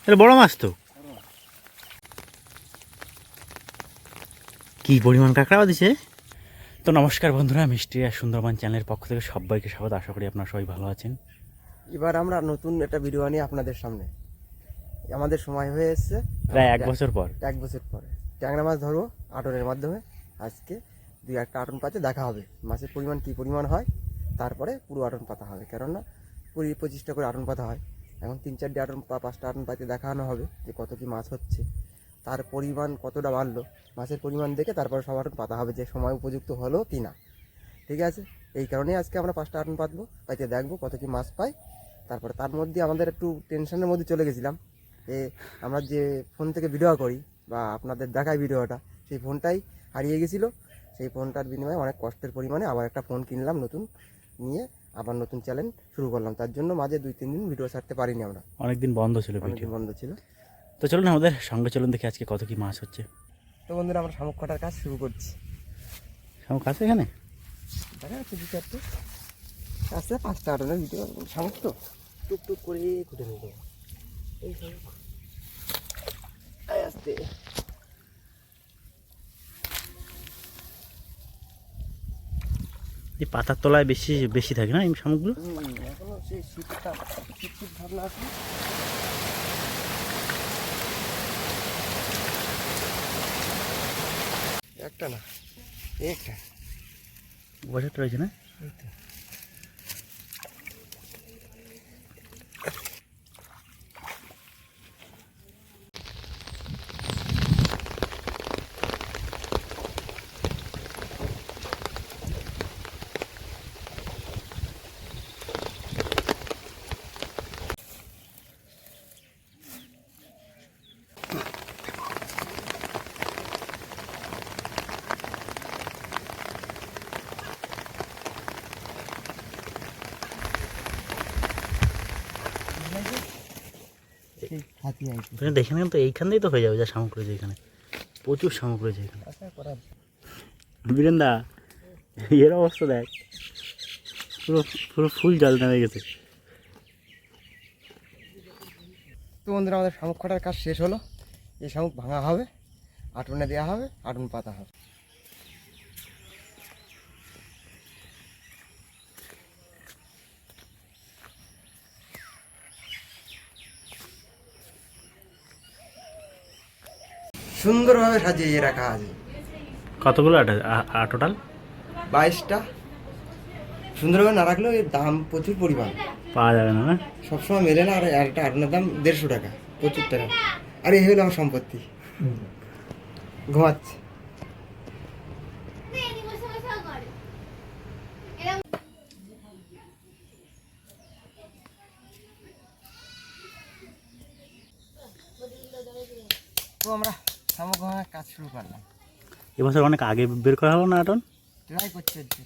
তাহলে বড় মাছ তো। কি পরিমাণ কাঁকড়াও দিছে। তো নমস্কার বন্ধুরা, মিষ্টি আর সুন্দরবন চ্যানেলের পক্ষ থেকে সবাইকে স্বাগত। আশা করি আপনারা সবাই ভালো আছেন। এবার আমরা নতুন একটা ভিডিও আনি আপনাদের সামনে। আমাদের সময় হয়ে এসছে প্রায় 1 বছর পর। 1 বছর পরে ট্যাংরা মাছ ধরবো আটনের মাধ্যমে। আজকে 2-1টা আটন পাতে দেখা হবে, মাছের পরিমাণ কী পরিমাণ হয়, তারপরে পুরো আটন পাতা হবে। কেননা 20-25টা করে আটন পাতা হয়, এখন 3-4টে আটন 5টা আটন পাতে দেখানো হবে যে কত কী মাছ হচ্ছে, তার পরিমাণ কতটা বাড়লো, মাছের পরিমাণ দেখে তারপরে সব আটন পাতা হবে যে সময় উপযুক্ত হলো কি না। ঠিক আছে, এই কারণেই আজকে আমরা 5টা আটন পাতবো, পাইতে দেখবো কত কী মাছ পাই। তারপরে তার মধ্যে আমাদের একটু টেনশনের মধ্যে চলে গেছিলাম, আমরা যে ফোন থেকে ভিডিও করি বা আপনাদের দেখাই ভিডিওটা, সেই ফোনটাই হারিয়ে গেছিলো। সেই ফোনটার বিনিময়ে অনেক কষ্টের পরিমাণে আবার একটা ফোন কিনলাম নতুন, নিয়ে আবার নতুন চ্যানেল শুরু করলাম। তার জন্য মাঝে 2-3 দিন ভিডিও ছাড়তে পারিনি, আমরা অনেকদিন বন্ধ ছিল, অনেকদিন বন্ধ ছিল। তো চলুন আমাদের সঙ্গে চলুন, দেখি আজকে কত কি মাছ হচ্ছে। তো বন্ধুরা, আমরা শামুক কাটার কাজ শুরু করছি। শামুক আছে এখানে, দেখা যাচ্ছে 2-4টে আছে। 5টা আটনের ভিডিও শামুক তো টুকটুক করে কুটে নেব। এই শামুক আসতে এই পাতার তলায় বেশি বেশি থাকে না এই শামুকগুলো। এখনো সেই শীতটা শীত শীত ভাবনা আছে। একটা না, একটা বছরটা রয়েছে না। দেখেন তো এইখান দিয়েই তো হয়ে যাবে, যা শামুক রয়েছে এখানে, প্রচুর শামুক রয়েছে এখানে। বীরেন্দা, এর অবস্থা দেখ, পুরো পুরো ফুল জাল নেমে গেছে। তো বন্ধুরা, আমাদের শামুক কাটার কাজ শেষ হলো। এই শামুক ভাঙা হবে, আটনে দেওয়া হবে, আটন পাতা হবে। সুন্দরভাবে সাজিয়ে রাখা আছে। কতগুলো টোটাল? 22টা। সুন্দরভাবে না রাখলেও এর দাম প্রচুর পরিমাণ, পাওয়া যাবে না, না সবসময় মেলে না। আর একটা আটনের দাম 150 টাকা, প্রচুর টাকা। আর এই হলো আমার সম্পত্তি। ঘুমাচ্ছে। তো আমরা শামুক ভাঙার কাজ শুরু করলাম। এবছর অনেক আগে বের করা হলো না আটন। ট্রাই করছি আজকে।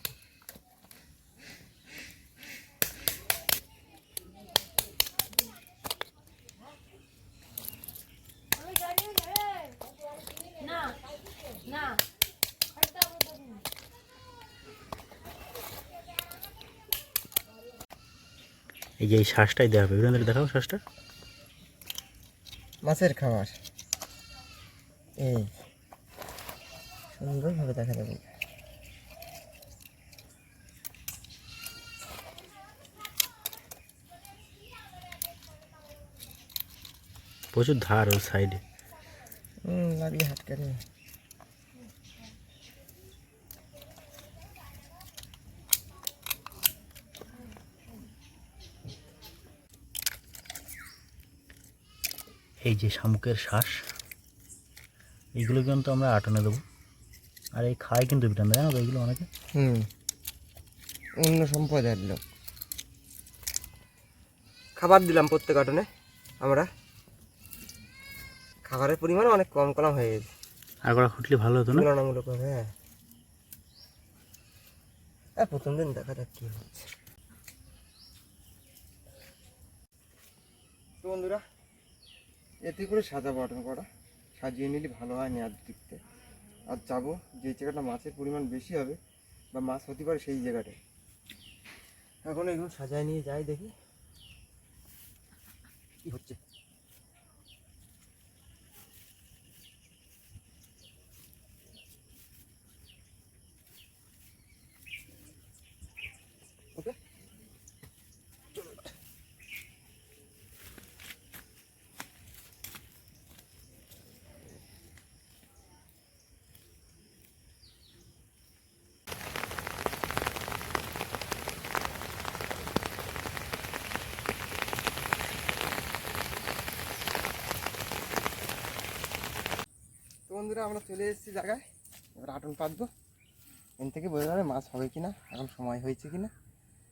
এই যে এই শ্বাসটাই দেওয়া হবে, বীরেন্দ্র দেখাও শ্বাসটা। মাছের খাবার এই সুন্দরভাবে দেখা যাবে। প্রচুর ধার ওই সাইডে। লাগলে হাটকে রে। এই যে শামুকের শ্বাস, এইগুলো কিন্তু আমরা আটনে দেবো। আর এই খায় কিন্তু বীরেন্দ্র, জানো তো এইগুলো অনেকে। অন্য সম্প্রদায়ের লোক। খাবার দিলাম প্রত্যেক আটনে। আমরা খাবারের পরিমাণ অনেক কম কম হয়ে গেছে। আর কটা ফুটলে ভালো হতো না, তুলনামূলকভাবে। হ্যাঁ, প্রথম দিন দেখা যাক কী হচ্ছে। তো বন্ধুরা, এতে করে সাজাবো আটন করা, সাজিয়ে নিলে ভালো হয় নেওয়ার দিকতে। আর যাবো যে জায়গাটা মাছের পরিমাণ বেশি হবে বা মাছ হতে পারে সেই জায়গাটায়। এখন এগুলো সাজায় নিয়ে যাই, দেখি কি হচ্ছে। বন্ধুরা আমরা চলে এসেছি জায়গায়, এবার আটন পাতবো। এখান থেকে বোঝা যাবে মাছ হবে কিনা, এখন সময় হয়েছে কিনা।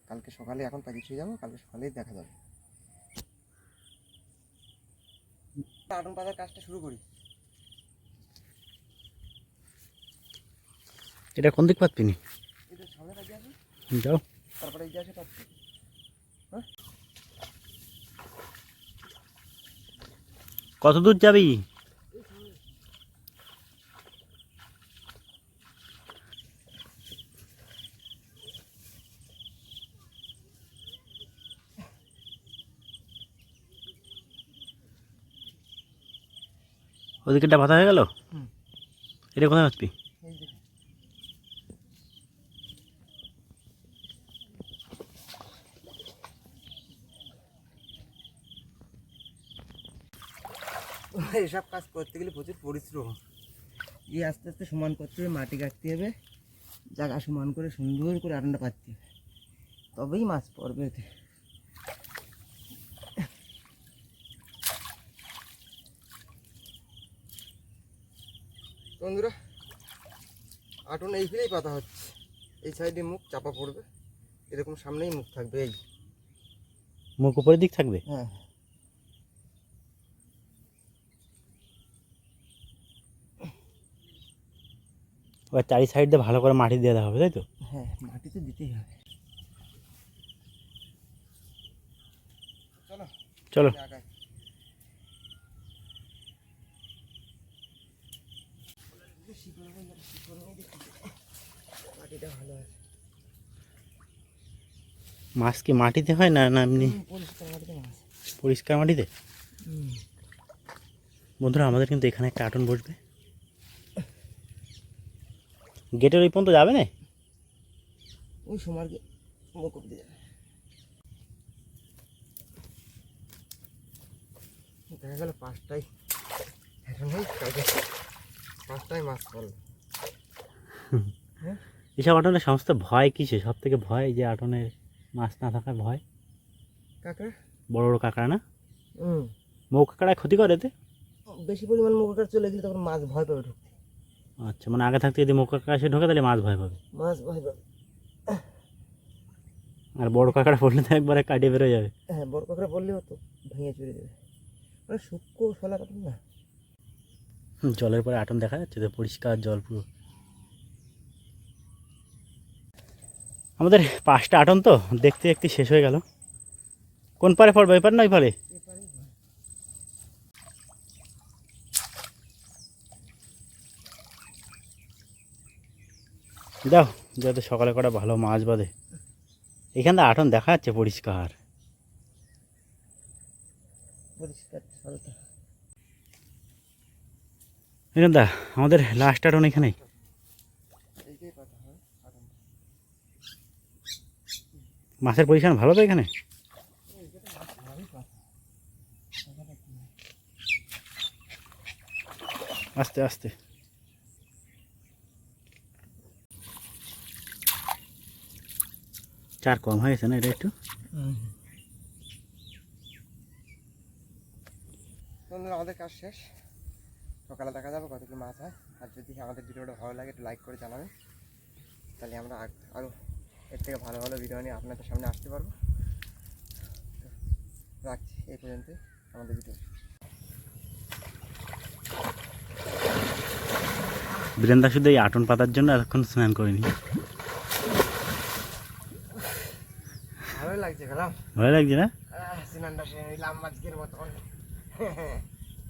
কালকে সকালে এখন পাখি ছুঁয়ে যাবো, কালকে সকালেই দেখা যাবে। আটন পাতার কাজটা শুরু করি। এটা কোন দিক পাতবিনি? এটা সামনে কাজে আসে, যাও। তারপরে এই যে আসে পাচ্ছি। হ্যাঁ, কত দূর যাবি? ওদিকেটা পাতা হয়ে গেল। এটা কোথায় পাতবি? এই যে এসব কাজ করতে গেলে প্রচুর পরিশ্রম। এই আস্তে আস্তে সমান করতে হবে, মাটি কাটতে হবে, জায়গা সমান করে সুন্দর করে আটনটা পাততে হবে, তবেই মাছ পড়বে এতে। বন্ধুরা আটন এইখানেই পাতা হচ্ছে, এই সাইডে মুখ চাপা পড়বে, এরকম সামনেই মুখ থাকবে। এই মুখ উপরের দিক থাকবে। হ্যাঁ, ওই চারি সাইড দিয়ে ভালো করে মাটি দিয়ে দেওয়া হবে, তাই তো? হ্যাঁ, মাটি তো দিতেই হবে। চলো চলো। আগাই। মাটিটা ভালো আছে, মাছ কি মাটিতে হয় না না এমনি পরিষ্কার মাটিতে মাছ। পরিষ্কার মাটিতে? বন্ধুরা আমাদের কিন্তু এখানে একটা আটন বসবে, গেটের ওই পর্যন্ত যাবে না? ওই সময় মুখ অব্দি যাবে। দেখা গেল পাঁচটায়, এখন পাঁচটায় মাছ পড়লো। এসব আটনের সমস্ত ভয় কিসে? সব থেকে ভয় যে আটনের মাছ না থাকার ভয়। কাঁকড়া, বড় বড় কাঁকড়া না? মৌ কাঁকড়ায় ক্ষতি করে এতে? বেশি পরিমাণ মুখ কাঁকড়া চলে গেলে তখন মাছ ভয় পাবে ঢুকতে। আচ্ছা, মানে আগে থাকতে যদি মৌ কাঁকড়া এসে ঢোকে তাহলে মাছ ভয় পাবে। মাছ ভয় পাবে। আর বড় কাঁকড়া পড়লে তো একবারে কাটিয়ে বেরোয় যাবে। হ্যাঁ, বড় কাঁকড়া পড়লেও তো ভেঙে চুরে দেবে, মানে শুক্কো শোলা কাটুন না। জলের পরে আটন দেখা যাচ্ছে তো, পরিষ্কার জল পুরো। আমাদের 5টা আটন তো দেখতে দেখতে শেষ হয়ে গেল। কোন পারে পড়বে, এপার না ওই পারে? দাও, যাতে সকালে কটা ভালো মাছ বাঁধে। এখান থেকে আটন দেখা যাচ্ছে পরিষ্কার। দা আমাদের লাস্ট আটন এখানেই। মাছের পজিশন ভালো তো এখানে? আস্তে আস্তে। চার কম হয়েছে না এটা একটু? আমাদের কাজ শেষ, সকালে দেখা যাবে কত কি মাছ হয়। আর যদি আমাদের ভিডিওটা ভালো লাগে একটু লাইক করে জানাবেন, তাহলে আমরা আরও এর থেকে ভালো ভালো ভিডিও নিয়ে আপনাদের সামনে আসতে পারবো। রাখছি এই পর্যন্ত আমাদের ভিডিও। বীরেন্দা শুধু এই আটন পাতার জন্য এতক্ষণ স্নান করিনি। ভালোই লাগছে গেলাম, ভালো লাগছে না? স্নানটা নিলাম মাঝকের মতো।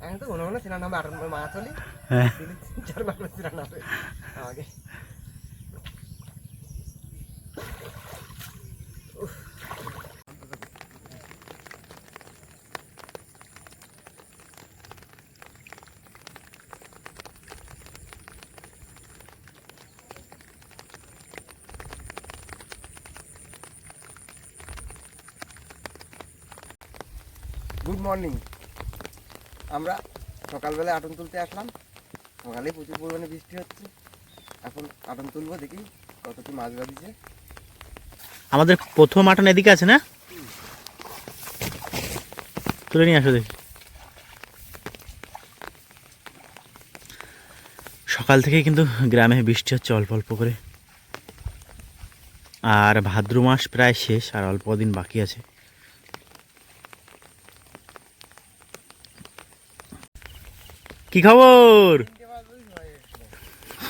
এখন তো মনে স্নান হবে, আটন মাছ হলি হ্যাঁ, 3-4 বার স্নান হবে আমাকে। Good morning. আমরা সকালবেলায় আটন তুলতে আসলাম, সকালে প্রচুর পরিমাণে বৃষ্টি হচ্ছে। এখন আটন তুলবো, দেখি কত কি মাছ বাঁধিছে। আমাদের প্রথম আটন এদিকে আছে না? তুলে নিয়ে আসো দেখি। সকাল থেকে কিন্তু গ্রামে বৃষ্টি হচ্ছে অল্প অল্প করে, আর ভাদ্র মাস প্রায় শেষ, আর অল্প দিন বাকি আছে। কি খবর?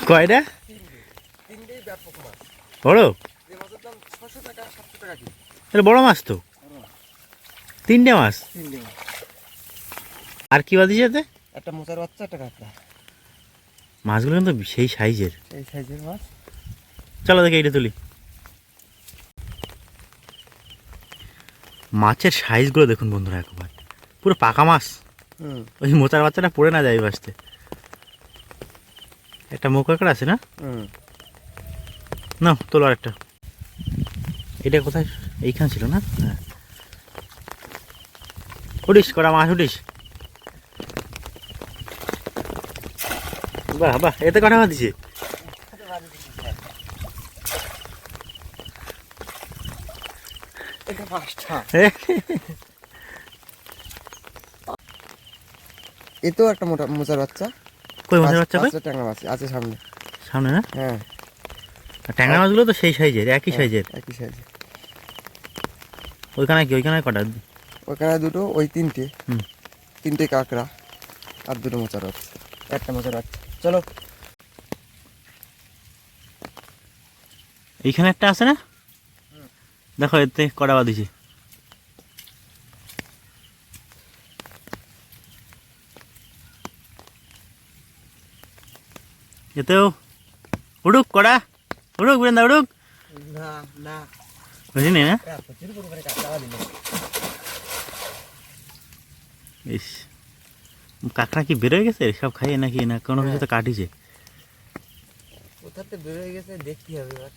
কয়টা? তিনটেই ব্যাপক মাছ। বড়? যে মাছের দাম 600 টাকা 700 টাকা কেজি। তাহলে বড় মাছ তো, 3টে মাছ। তিনটে মাছ। আর কি বাদ দিয়েছে এতে? একটা মোচার বাচ্চা, একটা কাঁকড়া। মাছগুলো কিন্তু সেই সাইজের। এই সাইজের মাছ। চলো দেখে এইটা তুলি। মাছের সাইজগুলো দেখুন বন্ধুরা, একবার পুরো পাকা মাছ। হুম ওই মোচার বাচ্চাটা পড়ে না যায় বাসতে। একটা মুখ কাঁকড়া আছে না? হুম। না তোলো আরেকটা। এটা কোথায়? এইখানে ছিল না? হ্যাঁ, উঠিস করা মাছ, উঠিস। বাহ বাহ, এতে কটা মাছ দিছে? এটা 5টা। এতেও একটা মোচার বাচ্চা। কই মাছের বাচ্চা? কই? 5টা ট্যাংরা মাছ আছে সামনে। সামনে না? হ্যাঁ, আর ট্যাংরা মাছগুলো তো সেই সাইজের, একই সাইজের। একই সাইজের। ওইখানে কি? ওইখানে কটা? ওখানে দুটো, ওই তিনটে। হুম। তিনটে কাঁকড়া আর দুটো মোচার বাচ্চা, একটা মোচার বাচ্চা। চলো। এইখানে একটা আছে না? দেখো এতে কটা বাঁধিছে। এতেও উড়ুক কড়া, উড়ুক বৃন্দা উড়ুক। না না, বুঝিনি না? প্রচুর পরিমাণে কাঁকড়া দিল। ইস, কাঁকড়া কি বেরোয় গেছে সব খাইয়ে নাকি, না কোনো কিছু তো কাটিছে? কোথাতে বেরোয় গেছে দেখতে হবে এবার।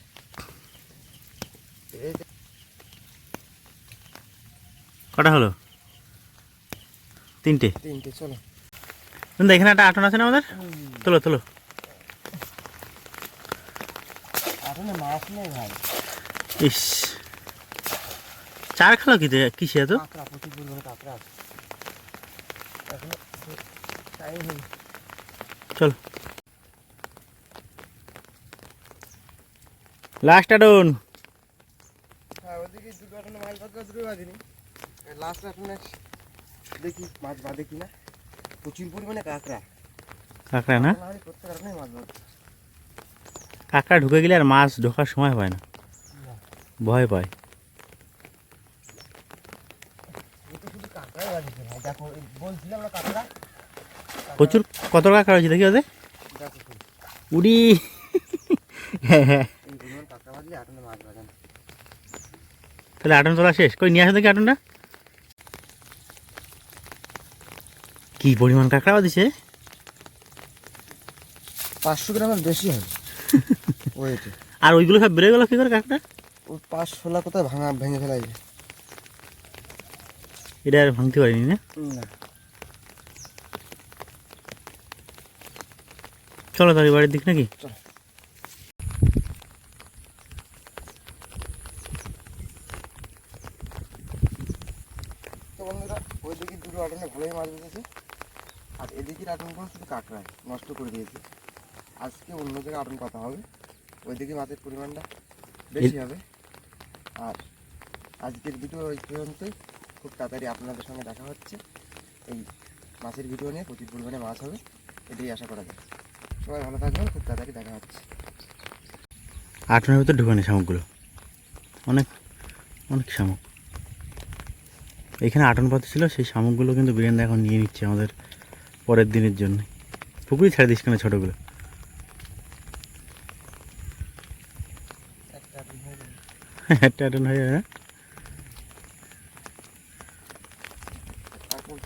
কটা হলো? 3টে। তিনটে। চলো। বৃন্দা এখানে একটা আটন আছে না আমাদের? তোলো তোলো। আসলে মাছ নেই ভাই। ইস, চার খালো কিসে এত? কাঁকড়া, প্রচুর পরিমাণে কাঁকড়া আছে। এখনো টাইম নেই। চল লাস্ট আটন। হ্যাঁ, ওদিকে দুটো এখনো মাছ বাঁধা, দুটো বাঁধিনি। লাস্ট এখন দেখি মাছ বাঁধে কিনা। প্রচুর পরিমাণে কাঁকড়া। কাঁকড়া না? নাহলে করতে কারণে মাছ বাঁধে। কাঁকড়া ঢুকে গেলে আর মাছ ঢোকার সময় পায় না, ভয় পায়। এই তো শুধু কাঁকড়াই বাঁধিছে ভাই। দেখো, এই বলছিলাম না কাঁকড়া। প্রচুর কত কাঁকড়া হয়েছে দেখি ওদের। দেখো শুধু। উড়ি। হ্যাঁ হ্যাঁ, এই পরিমাণ কাঁকড়া বাঁধলে এখনো মাছ বাঁধে না। তাহলে আটন তোলা শেষ। কই নিয়ে আসো দেখি আটনটা। কি পরিমাণ কাঁকড়া বাঁধিছে! 500 গ্রামের বেশি হবে ওয়েটে। আর ওইগুলো সব বেড়ে গেল কি করে কাঁকড়া? ওই 5-16 কোথায় ভেঙে ফেলাই যায়। এটা আর ভাঙতে পারিনি না? না। চলো তাহলে বাড়ির দিক নাকি? তো বন্ধুরা, ওই দিকে দুটো আটনে ভালোই মাছ বেঁধেছে, আর এদিকের আটনগুলো শুধু কাঁকড়ায় নষ্ট করে দিয়েছে। আজকে অন্য জায়গায় আটন পাতা হবে, ওই দিকে মাছের পরিমাণটা বেশি হবে। আর আজকের ভিডিও ওই পর্যন্তই। খুব তাড়াতাড়ি আপনাদের সঙ্গে দেখা হচ্ছে। এই মাছের ভিডিও নিয়ে প্রচুর পরিমাণে মাছ হবে, এটাই আশা করা যায়। সবাই ভালো থাকবেন, খুব তাড়াতাড়ি দেখা হচ্ছে। আটনের ভিতরে ঢুকানি শামুকগুলো, অনেক অনেক শামুক। এখানে আটন পাতা ছিল, সেই শামুকগুলো কিন্তু বীরেন্দা এখন নিয়ে নিচ্ছে আমাদের পরের দিনের জন্য। পুকুরি ছেড়ে দিস কেন ছোটোগুলো? একটা আটন হয়ে যাবে না? এখন